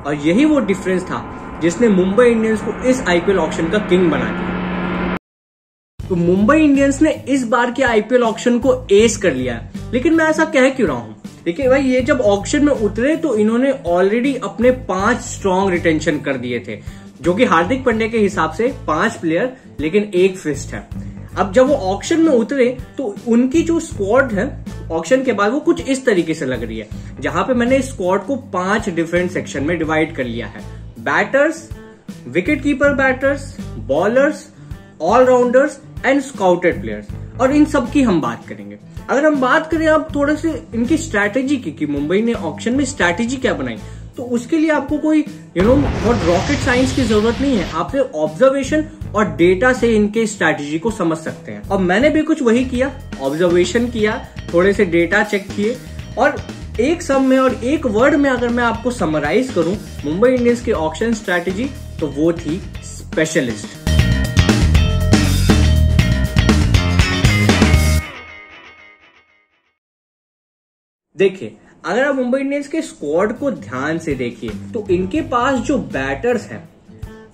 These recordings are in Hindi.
और यही वो डिफरेंस था जिसने मुंबई इंडियंस को इस आईपीएल ऑक्शन का किंग बना दिया। तो मुंबई इंडियंस ने इस बार के आईपीएल ऑक्शन को एस कर लिया है। लेकिन मैं ऐसा कह क्यों रहा हूं? देखिए भाई, ये जब ऑक्शन में उतरे तो इन्होंने ऑलरेडी अपने 5 स्ट्रॉन्ग रिटेंशन कर दिए थे, जो कि हार्दिक पांड्या के हिसाब से 5 प्लेयर लेकिन 1 फिस्ट है। अब जब वो ऑक्शन में उतरे तो उनकी जो स्क्वाड है ऑक्शन के बाद वो कुछ इस तरीके से लग रही है, जहां पे मैंने स्क्वाड को 5 डिफरेंट सेक्शन में डिवाइड कर लिया है। Batters, wicket keeper batters, bowlers, allrounders and scouted players, और इन सब की हम बात करेंगे। अगर हम बात करें अब थोड़े से इनकी स्ट्रैटेजी की कि मुंबई ने ऑक्शन में स्ट्रैटेजी क्या बनाई, तो उसके लिए आपको कोई बहुत रॉकेट साइंस की जरूरत नहीं है। आप सिर्फ ऑब्जर्वेशन और डेटा से इनके स्ट्रैटेजी को समझ सकते हैं। और मैंने भी कुछ वही किया, ऑब्जर्वेशन किया, थोड़े से डेटा चेक किए, और एक सब में और एक वर्ड में अगर मैं आपको समराइज करूं मुंबई इंडियंस की ऑक्शन स्ट्रैटेजी, तो वो थी स्पेशलिस्ट। देखिए, अगर आप मुंबई इंडियंस के स्क्वाड को ध्यान से देखिए तो इनके पास जो बैटर्स हैं,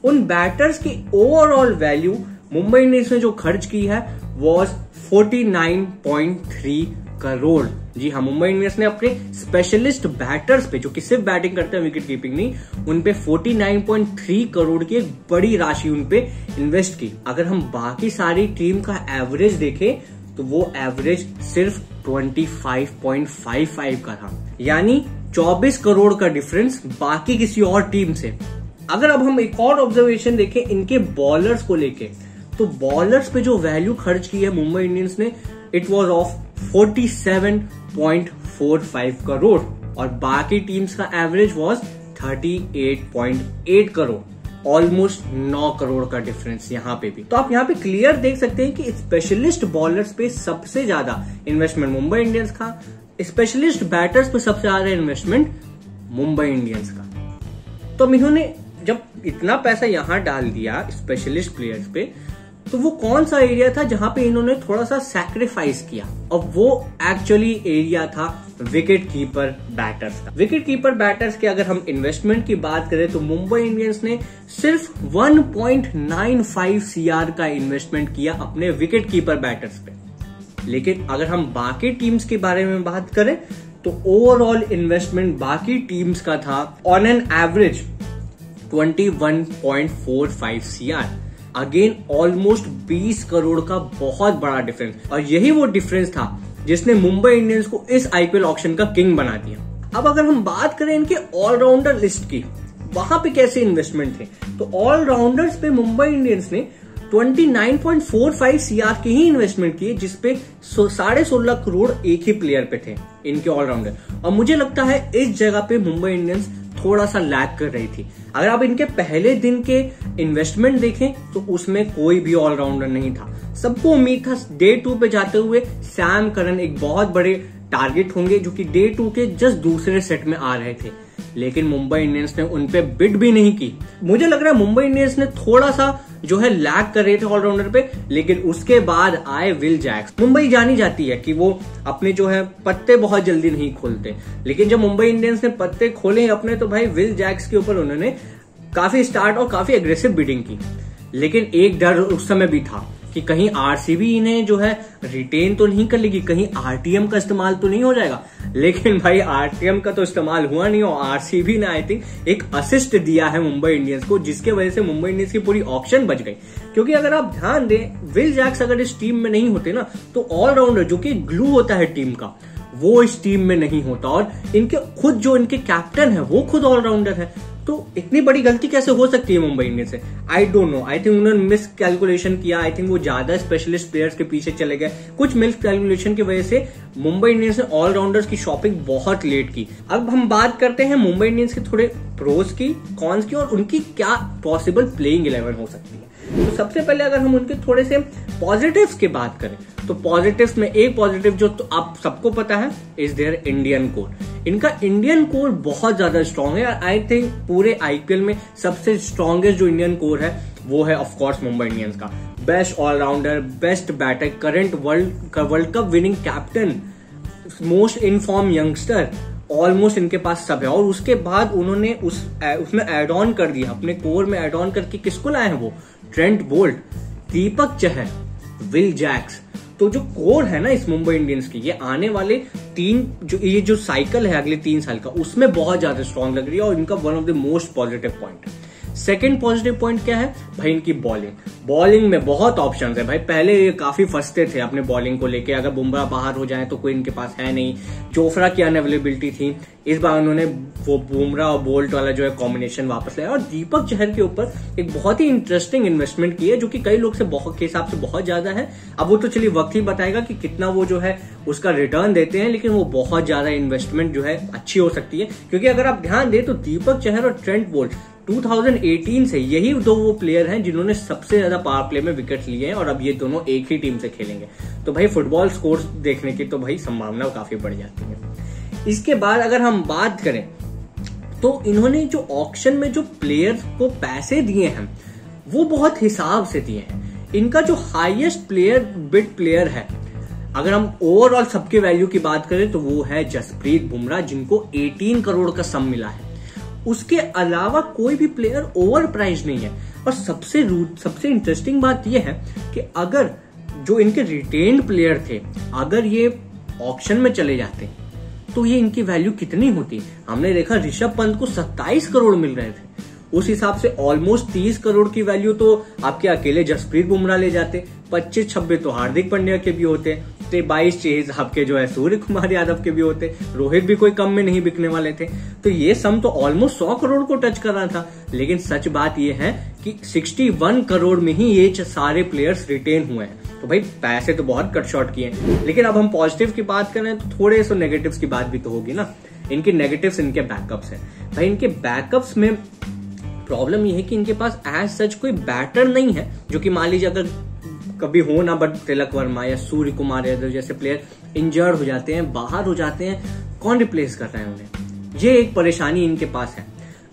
उन बैटर्स की ओवरऑल वैल्यू मुंबई इंडियंस ने जो खर्च की है वॉज 49.3 करोड़। जी हाँ, मुंबई इंडियंस ने अपने स्पेशलिस्ट बैटर्स पे, जो कि सिर्फ बैटिंग करते हैं, विकेट कीपिंग नहीं, उन पे 49.3 करोड़ की एक बड़ी राशि उन पे इन्वेस्ट की। अगर हम बाकी सारी टीम का एवरेज देखें तो वो एवरेज सिर्फ 25.55 का था, यानी 24 करोड़ का डिफरेंस बाकी किसी और टीम से। अगर अब हम एक और ऑब्जर्वेशन देखें इनके बॉलर्स को लेके, तो बॉलर्स पे जो वैल्यू खर्च की है मुंबई इंडियंस ने, इट वाज ऑफ 47.45 करोड़, और बाकी टीम्स का average was 38.8 crore. Almost 9 crore का डिफरेंस यहां पे भी। तो आप यहां पे क्लियर देख सकते हैं कि स्पेशलिस्ट बॉलर्स पे सबसे ज्यादा इन्वेस्टमेंट मुंबई इंडियंस का, स्पेशलिस्ट बैटर्स पे सबसे ज्यादा इन्वेस्टमेंट मुंबई इंडियंस का। तो अब इन्होंने जब इतना पैसा यहां डाल दिया स्पेशलिस्ट प्लेयर्स पे, तो वो कौन सा एरिया था जहां पे इन्होंने थोड़ा सा सैक्रिफाइस किया, और वो एक्चुअली एरिया था विकेट कीपर बैटर्स का। विकेट कीपर बैटर्स के अगर हम इन्वेस्टमेंट की बात करें तो मुंबई इंडियंस ने सिर्फ 1.95 CR का इन्वेस्टमेंट किया अपने विकेट कीपर बैटर्स पे। लेकिन अगर हम बाकी टीम्स के बारे में बात करें तो ओवरऑल इन्वेस्टमेंट बाकी टीम्स का था on an average 21.45 CR। Again almost 20 crore का बहुत बड़ा डिफरेंस, और यही वो डिफरेंस था जिसने मुंबई इंडियंस को इस आईपीएल ऑक्शन का किंग बना दिया। अब अगर हम बात करें इनके ऑलराउंडर लिस्ट की, वहां पे कैसे इन्वेस्टमेंट थे, तो ऑलराउंडर्स पे मुंबई इंडियंस ने 29.45 CR की ही इन्वेस्टमेंट की, जिसपे 16.5 करोड़ एक ही प्लेयर पे थे इनके ऑलराउंडर। और मुझे लगता है इस जगह पे मुंबई इंडियंस थोड़ा सा लैग कर रही थी। अगर आप इनके पहले दिन के इन्वेस्टमेंट देखें तो उसमें कोई भी ऑलराउंडर नहीं था। सबको उम्मीद था डे 2 पे जाते हुए सैम करन एक बहुत बड़े टारगेट होंगे, जो कि डे 2 के जस्ट दूसरे सेट में आ रहे थे, लेकिन मुंबई इंडियंस ने उन पे बिड भी नहीं की। मुझे लग रहा है मुंबई इंडियंस ने थोड़ा सा जो है लैग कर रहे थे ऑलराउंडर पे, लेकिन उसके बाद आए विल जैक्स। मुंबई जानी जाती है कि वो अपने जो है पत्ते बहुत जल्दी नहीं खोलते, लेकिन जब मुंबई इंडियंस ने पत्ते खोले अपने, तो भाई विल जैक्स के ऊपर उन्होंने काफी स्टार्ट और काफी एग्रेसिव बिडिंग की। लेकिन एक डर उस समय भी था कि कहीं आरसीबी इन्हें जो है रिटेन तो नहीं कर लेगी, कहीं आरटीएम का इस्तेमाल तो नहीं हो जाएगा। लेकिन भाई आरटीएम का तो इस्तेमाल हुआ नहीं, और आरसीबी ने आई थिंक एक असिस्ट दिया है मुंबई इंडियंस को, जिसके वजह से मुंबई इंडियंस की पूरी ऑक्शन बच गई। क्योंकि अगर आप ध्यान दें, विल जैक्स अगर इस टीम में नहीं होते ना, तो ऑलराउंडर जो कि ग्लू होता है टीम का, वो इस टीम में नहीं होता। और इनके खुद जो इनके कैप्टन है वो खुद ऑलराउंडर है, तो इतनी बड़ी गलती कैसे हो सकती है मुंबई इंडियंस से? I don't know. I think उन्होंने मिस कैलकुलेशन किया। आई थिंक वो ज्यादा स्पेशलिस्ट प्लेयर्स के पीछे चले गए। कुछ मिस कैलकुलेशन की वजह से मुंबई इंडियंस ने ऑलराउंडर्स की शॉपिंग बहुत लेट की। अब हम बात करते हैं मुंबई इंडियंस के थोड़े प्रोज की, कॉन्स की, और उनकी क्या पॉसिबल प्लेइंग 11 हो सकती है। तो सबसे पहले अगर हम उनके थोड़े से पॉजिटिव्स की बात करें, तो पॉजिटिव्स में एक पॉजिटिव जो तो आप सबको पता है, इज देयर इंडियन कोर। इनका इंडियन कोर बहुत ज्यादा स्ट्रांग है। आई थिंक पूरे आईपीएल में सबसे स्ट्रॉन्गेस्ट जो इंडियन कोर है वो है ऑफ कोर्स मुंबई इंडियंस का। Best all-rounder, best batter, current world cup winning captain, most in-form youngster, almost इनके पास सब है। और उसके बाद उन्होंने उसमें एड ऑन कर दिया, अपने कोर में एड ऑन करके किसको लाए हैं वो, Trent Boult, Deepak Chahar, Will Jacks. तो जो कोर है ना इस मुंबई इंडियंस की, ये आने वाले ये जो साइकिल है अगले 3 साल का, उसमें बहुत ज्यादा स्ट्रांग लग रही है और इनका one of the most positive point है। सेकेंड पॉजिटिव पॉइंट क्या है भाई, इनकी बॉलिंग में बहुत ऑप्शंस है भाई। पहले ये काफी फंसते थे अपने बॉलिंग को लेके, अगर बुमराह बाहर हो जाए तो कोई इनके पास है नहीं, जोफ्रा की अनअवेलेबिलिटी थी। इस बार उन्होंने वो बुमराह और बोल्ट वाला जो है कॉम्बिनेशन वापस लाया और दीपक चहर के ऊपर एक बहुत ही इंटरेस्टिंग इन्वेस्टमेंट की है, जो कि कई लोग के हिसाब से बहुत ज्यादा है। अब वो तो चलिए वक्त ही बताएगा कि कितना वो जो है उसका रिटर्न देते हैं, लेकिन वो बहुत ज्यादा इन्वेस्टमेंट जो है अच्छी हो सकती है। क्योंकि अगर आप ध्यान दें तो दीपक चहर और ट्रेंट बोल्ट 2018 से यही दो वो प्लेयर हैं जिन्होंने सबसे ज्यादा पावर प्ले में विकेट लिए हैं, और अब ये दोनों एक ही टीम से खेलेंगे। तो भाई फुटबॉल स्कोर्स देखने की तो भाई संभावना काफी बढ़ जाती है। इसके बाद अगर हम बात करें तो इन्होंने जो ऑक्शन में जो प्लेयर्स को पैसे दिए हैं वो बहुत हिसाब से दिए हैं। इनका जो हाईएस्ट बिड प्लेयर है, अगर हम ओवरऑल सबके वैल्यू की बात करें तो वो है जसप्रीत बुमराह, जिनको 18 करोड़ का सम मिला है। उसके अलावा कोई भी प्लेयर ओवर प्राइस नहीं है। और सबसे इंटरेस्टिंग बात यह है कि अगर जो इनके रिटेन्ड प्लेयर थे, अगर ये ऑक्शन में चले जाते तो ये इनकी वैल्यू कितनी होती। हमने देखा ऋषभ पंत को 27 करोड़ मिल रहे थे, उस हिसाब से ऑलमोस्ट 30 करोड़ की वैल्यू तो आपके अकेले जसप्रीत बुमराह ले जाते। 25-26 तो हार्दिक पांड्या के भी होते, 22-23 आपके जो है सूर्य कुमार यादव के भी होते, रोहित भी कोई कम में नहीं बिकने वाले थे। तो ये सम तो ऑलमोस्ट 100 करोड़ को टच कर रहा था। लेकिन सच बात ये है कि 61 करोड़ में ही ये सारे प्लेयर्स रिटेन हुए हैं। तो भाई पैसे तो बहुत कट शॉर्ट किए। लेकिन अब हम पॉजिटिव की बात करें तो थोड़े से नेगेटिव्स की बात भी तो होगी ना। इनके नेगेटिव्स इनके बैकअप्स है भाई। इनके बैकअप्स में प्रॉब्लम यह है कि इनके पास एज सच कोई बैटर नहीं है, जो कि मान लीजिए अगर कभी हो ना, बट तिलक वर्मा या सूर्य कुमार यादव जैसे प्लेयर इंजर्ड हो जाते हैं, बाहर हो जाते हैं, कौन रिप्लेस कर रहा है उन्हें, ये एक परेशानी इनके पास है।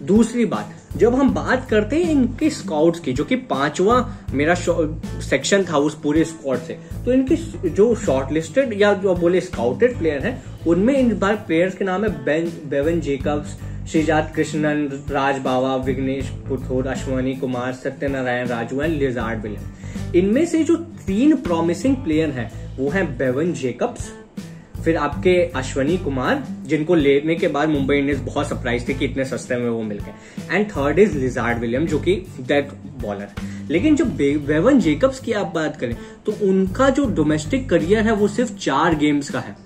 दूसरी बात, जब हम बात करते हैं इनके स्काउट्स की, जो कि 5वां मेरा सेक्शन था उस पूरे स्क्वाड से, तो इनके जो शॉर्टलिस्टेड या जो बोले स्काउटेड प्लेयर हैं, उनमें इन बार प्लेयर्स के नाम है Bevan Jacobs, Sreejith Krishnan, Raj Bawa, Vignesh Puthur, Ashwani Kumar, Satyanarayana Raju and Lizaad William. इनमें से जो 3 प्रॉमिसिंग प्लेयर हैं वो हैं बेवन जेकब्स, फिर आपके अश्वनी कुमार, जिनको लेने के बाद मुंबई इंडियंस बहुत सरप्राइज थे कि इतने सस्ते में वो मिल गए, and third is lizard William, जो कि डेथ बॉलर है। लेकिन जब बेवन जेकब्स की आप बात करें तो उनका जो डोमेस्टिक करियर है वो सिर्फ 4 गेम्स का है।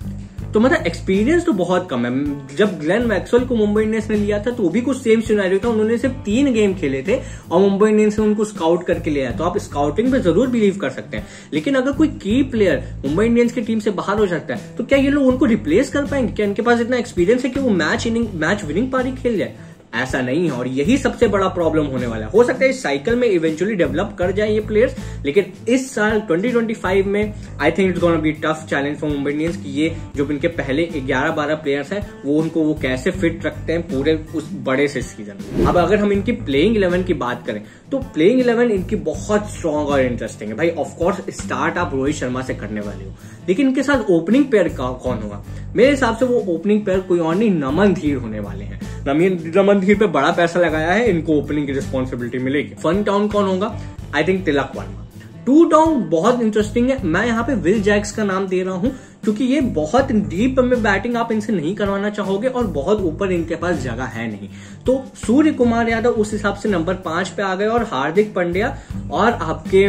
तो मतलब एक्सपीरियंस तो बहुत कम है। जब ग्लेन मैक्सवेल को मुंबई इंडियंस ने लिया था तो वो भी कुछ सेम सिनेरियो था, उन्होंने सिर्फ 3 गेम खेले थे और मुंबई इंडियंस ने उनको स्काउट करके लिया। तो आप स्काउटिंग पे जरूर बिलीव कर सकते हैं, लेकिन अगर कोई की प्लेयर मुंबई इंडियंस की टीम से बाहर हो सकता है तो क्या ये लोग उनको रिप्लेस कर पाएंगे? क्या इनके पास इतना एक्सपीरियंस है कि वो मैच विनिंग पारी खेल जाए? ऐसा नहीं है, और यही सबसे बड़ा प्रॉब्लम होने वाला है। हो सकता है इस साइकिल में इवेंचुअली डेवलप कर जाए ये प्लेयर्स, लेकिन इस साल 2025 में I think it's gonna be tough challenge for Mumbai Indians कि ये जो इनके पहले 11-12 प्लेयर्स हैं वो कैसे फिट रखते हैं पूरे उस बड़े से सीजन। अब अगर हम इनकी प्लेइंग 11 की बात करें तो प्लेइंग 11 इनकी बहुत स्ट्रॉन्ग और इंटरेस्टिंग है भाई। ऑफकोर्स स्टार्ट आप रोहित शर्मा से करने वाले हो, लेकिन इनके साथ ओपनिंग पेयर कौन होगा? मेरे हिसाब से वो ओपनिंग पेयर कोई और नहीं, नमन धीर होने वाले हैं। नमन धीर पे बड़ा पैसा लगाया है, इनको ओपनिंग की रिस्पॉन्सिबिलिटी मिलेगी। फन टाउन कौन होगा? I think Tilak Varma. 2 down बहुत इंटरेस्टिंग है। मैं यहाँ पे विल जैक्स का नाम दे रहा हूं क्योंकि ये बहुत डीप में बैटिंग आप इनसे नहीं करवाना चाहोगे और बहुत ऊपर इनके पास जगह है नहीं। तो सूर्य कुमार यादव उस हिसाब से नंबर 5 पे आ गए, और हार्दिक पांड्या और आपके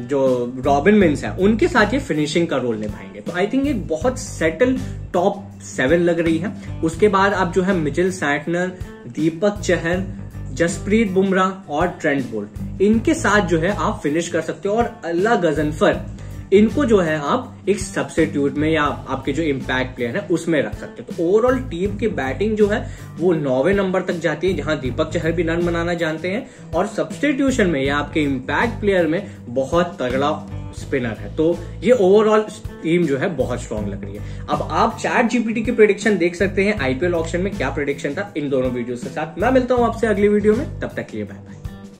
जो रॉबिन मिन्स है उनके साथ ये फिनिशिंग का रोल निभाएंगे। तो आई थिंक एक बहुत सेटल टॉप 7 लग रही है। उसके बाद आप जो है मिचेल सैंटनर, दीपक चहर, जसप्रीत बुमराह और ट्रेंट बोल्ट, इनके साथ जो है आप फिनिश कर सकते हो। और अल्लाह गजनफर, इनको जो है आप एक सब्स्टिट्यूट में या आपके जो इम्पैक्ट प्लेयर है उसमें रख सकते हो। तो ओवरऑल टीम की बैटिंग जो है वो 9वें नंबर तक जाती है, जहां दीपक चहर भी रन बनाना जानते हैं, और सब्स्टिट्यूशन में या आपके इम्पैक्ट प्लेयर में बहुत तगड़ा स्पिनर है। तो ये ओवरऑल टीम जो है बहुत स्ट्रांग लग रही है। अब आप ChatGPT की प्रेडिक्शन देख सकते हैं आईपीएल ऑक्शन में क्या प्रेडिक्शन था इन दोनों वीडियो के साथ। मैं मिलता हूं आपसे अगली वीडियो में, तब तक के लिए बाय बाय।